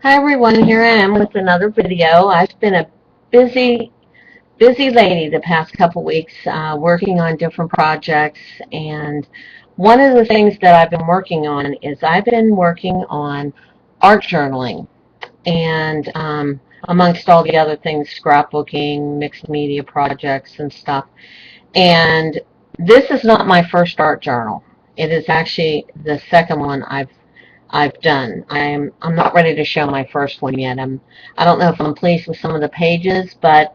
Hi everyone, here I am with another video. I've been a busy, busy lady the past couple weeks working on different projects, and one of the things that I've been working on is I've been working on art journaling, and amongst all the other things, scrapbooking, mixed media projects and stuff. And this is not my first art journal. It is actually the second one I've done. I'm not ready to show my first one yet. I don't know if I'm pleased with some of the pages, but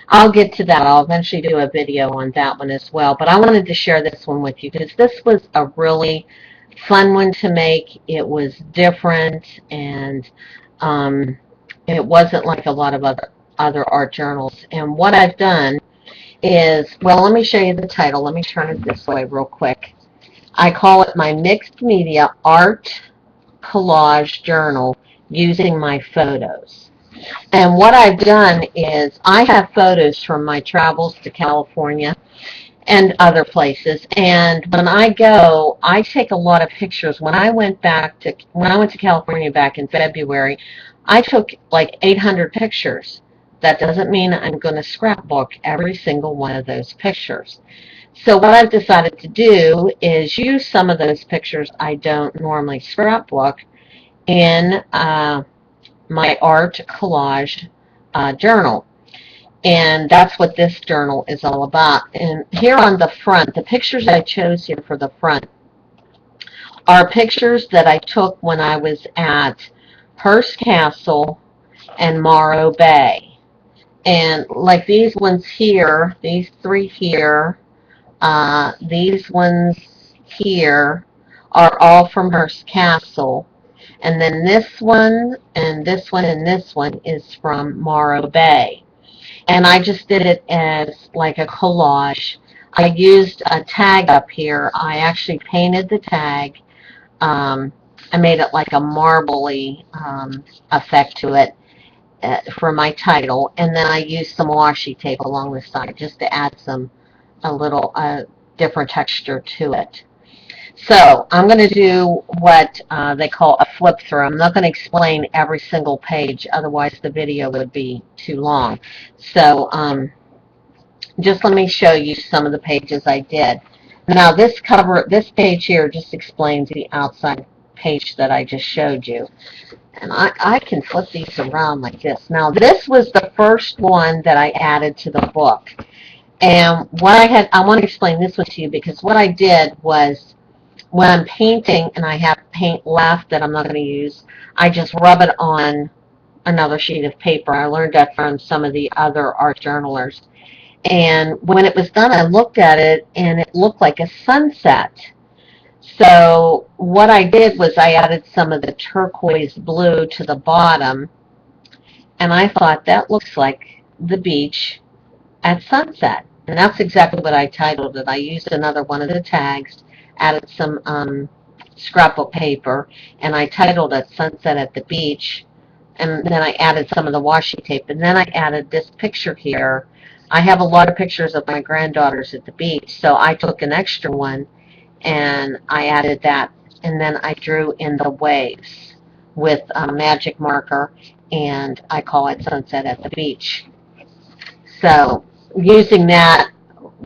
I'll get to that. I'll eventually do a video on that one as well. But I wanted to share this one with you because this was a really fun one to make. It was different, and um, it wasn't like a lot of other art journals. And what I've done is, well, let me show you the title. Let me turn it this way real quick. I call it my mixed media art collage journal using my photos. And what I've done is I have photos from my travels to California and other places, and when I go, I take a lot of pictures. When I went to California back in February, I took like 800 pictures. That doesn't mean I'm going to scrapbook every single one of those pictures. So what I've decided to do is use some of those pictures I don't normally scrapbook in my art collage journal. And that's what this journal is all about. And here on the front, the pictures I chose here for the front are pictures that I took when I was at Hearst Castle and Morro Bay. And like these ones here, these three here, these ones here are all from Hearst Castle. And then this one, and this one, and this one is from Morro Bay. And I just did it as like a collage. I used a tag up here. I actually painted the tag. I made it like a marbly effect to it for my title. And then I used some washi tape along the side just to add a little different texture to it. So I'm going to do what they call a flip through. I'm not going to explain every single page, otherwise the video would be too long. So just let me show you some of the pages I did. Now this page here just explains the outside page that I just showed you. And I can flip these around like this. Now this was the first one that I added to the book. And I want to explain this one to you because what I did was, when I'm painting and I have paint left that I'm not going to use, I just rub it on another sheet of paper. I learned that from some of the other art journalers. And when it was done, I looked at it and it looked like a sunset. So what I did was I added some of the turquoise blue to the bottom, and I thought that looks like the beach at sunset. And that's exactly what I titled it. I used another one of the tags, added some scrapbook paper, and I titled it Sunset at the Beach. And then I added some of the washi tape, and then I added this picture here. I have a lot of pictures of my granddaughters at the beach, so I took an extra one and I added that, and then I drew in the waves with a magic marker, and I call it Sunset at the Beach. So using that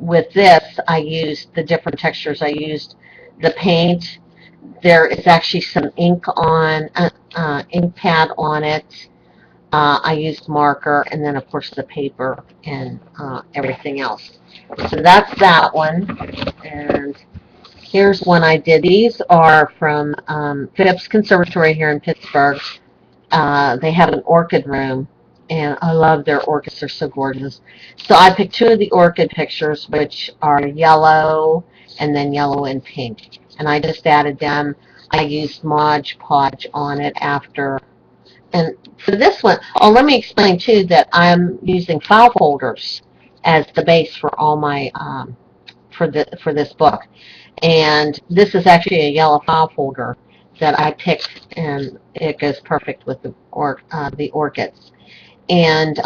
with this, I used the different textures. I used the paint. There is actually some ink pad on it. I used marker, and then of course the paper and everything else. So that's that one. And here's one I did. These are from Phipps Conservatory here in Pittsburgh. They have an orchid room, and I love their orchids. They're so gorgeous. So I picked two of the orchid pictures, which are yellow and then yellow and pink. And I just added them. I used Mod Podge on it after. And for this one, oh, let me explain too that I'm using file folders as the base for all my for this book. And this is actually a yellow file folder that I picked, and it goes perfect with the orchids. And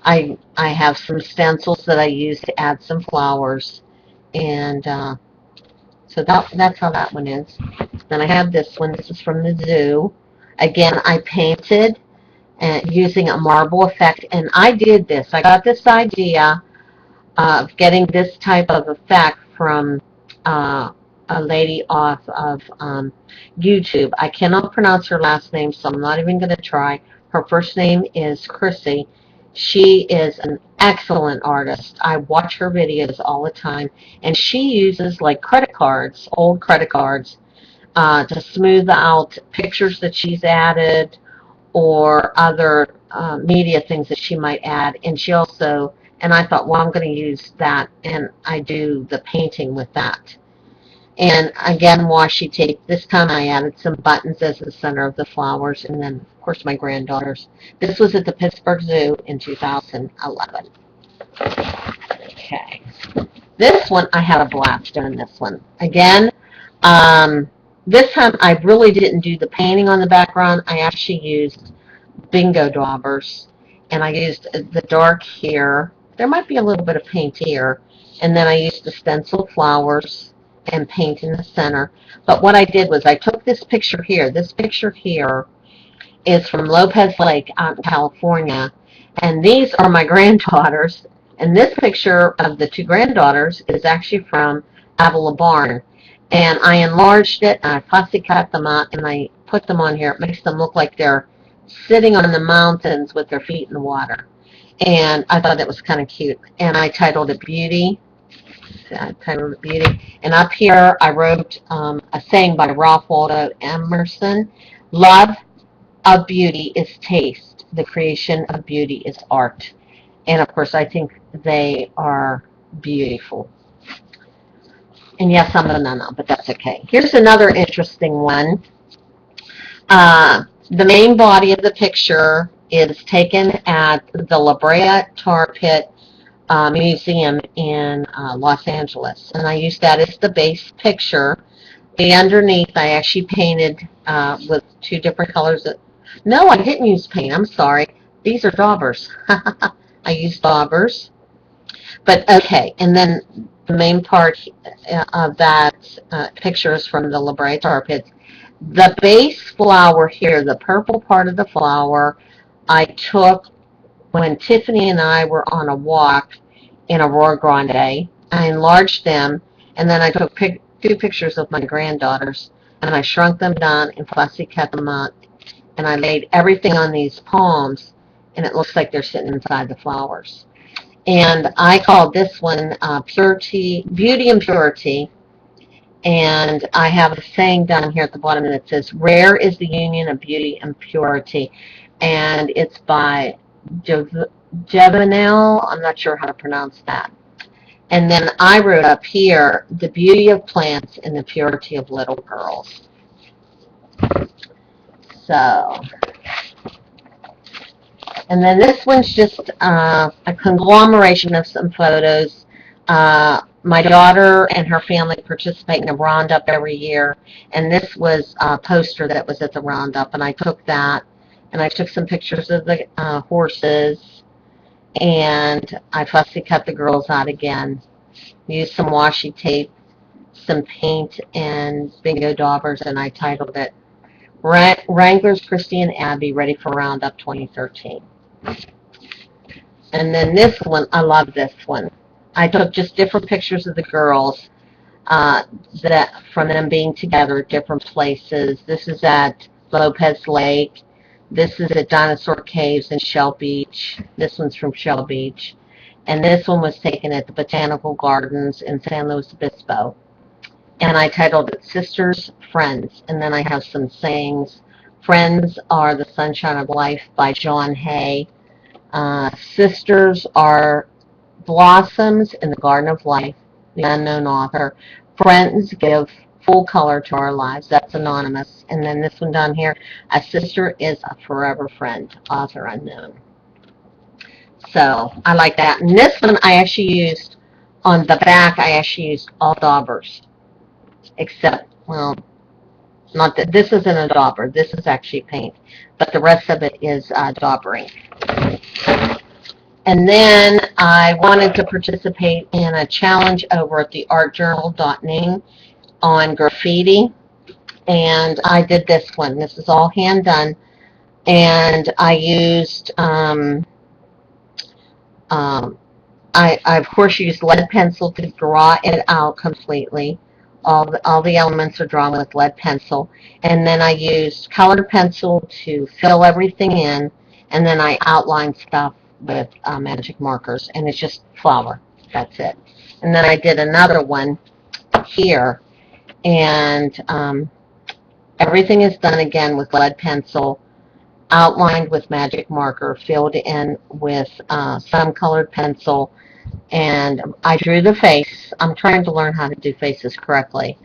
I have some stencils that I use to add some flowers, and so that's how that one is. Then I have this one. This is from the zoo. Again, I painted using a marble effect, and I did this. I got this idea of getting this type of effect from a lady off of YouTube. I cannot pronounce her last name, so I'm not even going to try. Her first name is Chrissy. She is an excellent artist. I watch her videos all the time, and she uses like credit cards, old credit cards, to smooth out pictures that she's added or other media things that she might add. And she also, and I thought, well, I'm going to use that, and I do the painting with that. And again, washi tape. This time I added some buttons as the center of the flowers, and then, of course, my granddaughters. This was at the Pittsburgh Zoo in 2011. Okay. This one, I had a blast doing this one. Again, this time I really didn't do the painting on the background. I actually used bingo daubers, and I used the dark here. There might be a little bit of paint here, and then I used the stencil flowers and paint in the center. But what I did was I took this picture here. This picture here is from Lopez Lake out in California, and these are my granddaughters. And this picture of the two granddaughters is actually from Avila Barn. And I enlarged it, and I fussy cut them out, and I put them on here. It makes them look like they're sitting on the mountains with their feet in the water. And I thought it was kind of cute. And I titled it Beauty. And up here I wrote a saying by Ralph Waldo Emerson: love of beauty is taste. The creation of beauty is art. And of course I think they are beautiful. And yes, I'm a banana, but that's okay. Here's another interesting one. The main body of the picture is taken at the La Brea Tar Pit Museum in Los Angeles, and I used that as the base picture. The underneath I actually painted with two different colors. No, I didn't use paint. I'm sorry. These are daubers. I used daubers. But okay, and then the main part of that picture is from the La Brea Tar Pits. The base flower here, the purple part of the flower, I took when Tiffany and I were on a walk in Aurora Grande. I enlarged them, and then I took two pictures of my granddaughters, and I shrunk them down and fussy cut them out, and I laid everything on these palms, and it looks like they're sitting inside the flowers. And I called this one Beauty and Purity. And I have a saying down here at the bottom that says, rare is the union of beauty and purity. And it's by Juvenal. I'm not sure how to pronounce that. And then I wrote up here, the beauty of plants and the purity of little girls. So, and then this one's just a conglomeration of some photos. My daughter and her family participate in a roundup every year, and this was a poster that was at the roundup, and I took that, and I took some pictures of the horses, and I fussy cut the girls out again, used some washi tape, some paint, and bingo daubers, and I titled it Wranglers Christy and Abby Ready for Roundup 2013. And then this one, I love this one. I took just different pictures of the girls from them being together at different places. This is at Lopez Lake. This is at Dinosaur Caves in Shell Beach. This one's from Shell Beach. And this one was taken at the Botanical Gardens in San Luis Obispo. And I titled it Sisters, Friends. And then I have some sayings. Friends are the sunshine of life by John Hay. Sisters are blossoms in the garden of life, the unknown author. Friends give full color to our lives. That's anonymous. And then this one down here, a sister is a forever friend, author unknown. So I like that. And this one I actually used on the back. I actually used all daubers, except, well, not that this isn't a dauber. This is actually paint, but the rest of it is daubering. And then I wanted to participate in a challenge over at the artjournal.ning on graffiti. and I did this one. This is all hand done, and I used um, I of course used lead pencil to draw it out completely. All the elements are drawn with lead pencil, and then I used colored pencil to fill everything in, and then I outlined stuff with magic markers, and it's just flour. That's it. And then I did another one here, and everything is done again with lead pencil, outlined with magic marker, filled in with some colored pencil, and I drew the face. I'm trying to learn how to do faces correctly,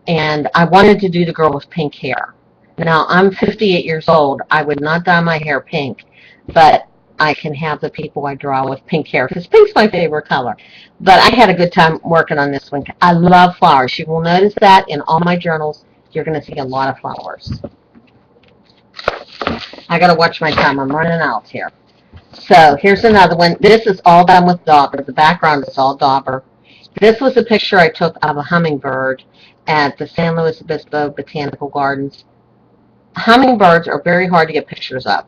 and I wanted to do the girl with pink hair. Now, I'm 58 years old. I would not dye my hair pink, but I can have the people I draw with pink hair, because pink's my favorite color. But I had a good time working on this one. I love flowers. You will notice that in all my journals, you're going to see a lot of flowers. I got to watch my time. I'm running out here. So here's another one. This is all done with dauber. The background is all dauber. This was a picture I took of a hummingbird at the San Luis Obispo Botanical Gardens. Hummingbirds are very hard to get pictures of,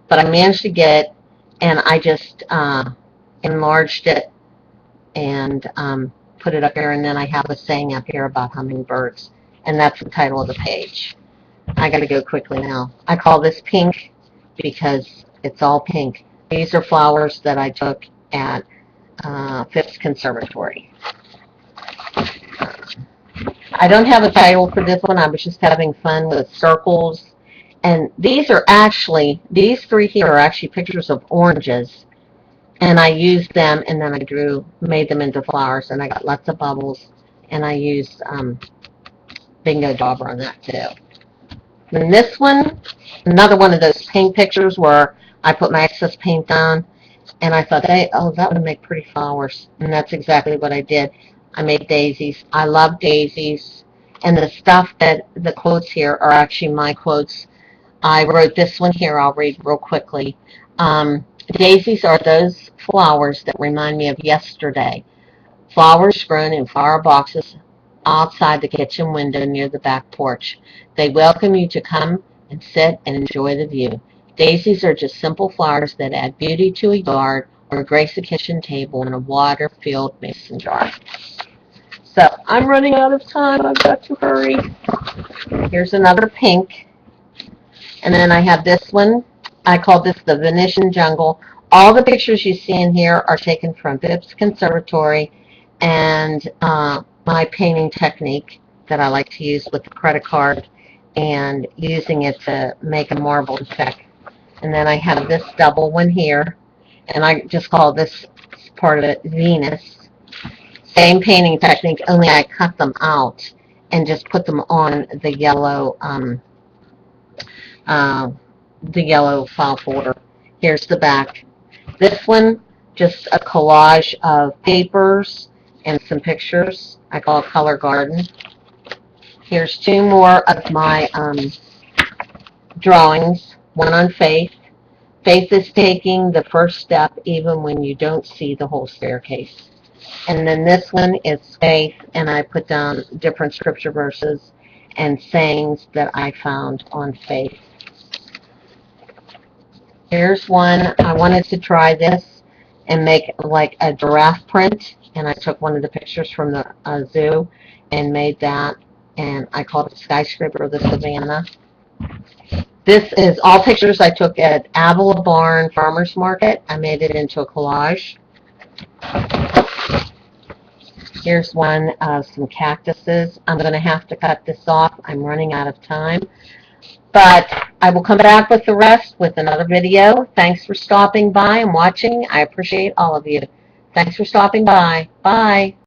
but I managed to get it, and I just enlarged it and put it up here, and then I have a saying up here about hummingbirds, and that's the title of the page. I got to go quickly now. I call this pink because it's all pink. These are flowers that I took at Phipps Conservatory. I don't have a title for this one. I was just having fun with circles. And these three here are actually pictures of oranges. And I used them, and then I made them into flowers, and I got lots of bubbles. And I used bingo dauber on that too. And this one, another one of those paint pictures where I put my excess paint on, and I thought, hey, oh, that would make pretty flowers. And that's exactly what I did. I made daisies. I love daisies. And the stuff that the quotes here are actually my quotes. I wrote this one here. I'll read real quickly. Daisies are those flowers that remind me of yesterday. Flowers grown in flower boxes outside the kitchen window near the back porch. They welcome you to come and sit and enjoy the view. Daisies are just simple flowers that add beauty to a yard or grace a kitchen table in a water-filled mason jar. So I'm running out of time. I've got to hurry. Here's another pink. And then I have this one. I call this the Venetian Jungle. All the pictures you see in here are taken from Phipps Conservatory, and my painting technique that I like to use with the credit card and using it to make a marble effect. And then I have this double one here, and I just call this part of it Venus. Same painting technique, only I cut them out and just put them on the yellow file folder. Here's the back. This one, just a collage of papers and some pictures. I call it Color Garden. Here's two more of my drawings. One on faith. Faith is taking the first step even when you don't see the whole staircase. And then this one is faith, and I put down different scripture verses and sayings that I found on faith. Here's one. I wanted to try this and make like a giraffe print, and I took one of the pictures from the zoo and made that, and I called it Skyscraper of the Savannah. This is all pictures I took at Avila Barn Farmers Market. I made it into a collage. Here's one of some cactuses. I'm going to have to cut this off. I'm running out of time. But I will come back with the rest with another video. Thanks for stopping by and watching. I appreciate all of you. Thanks for stopping by. Bye.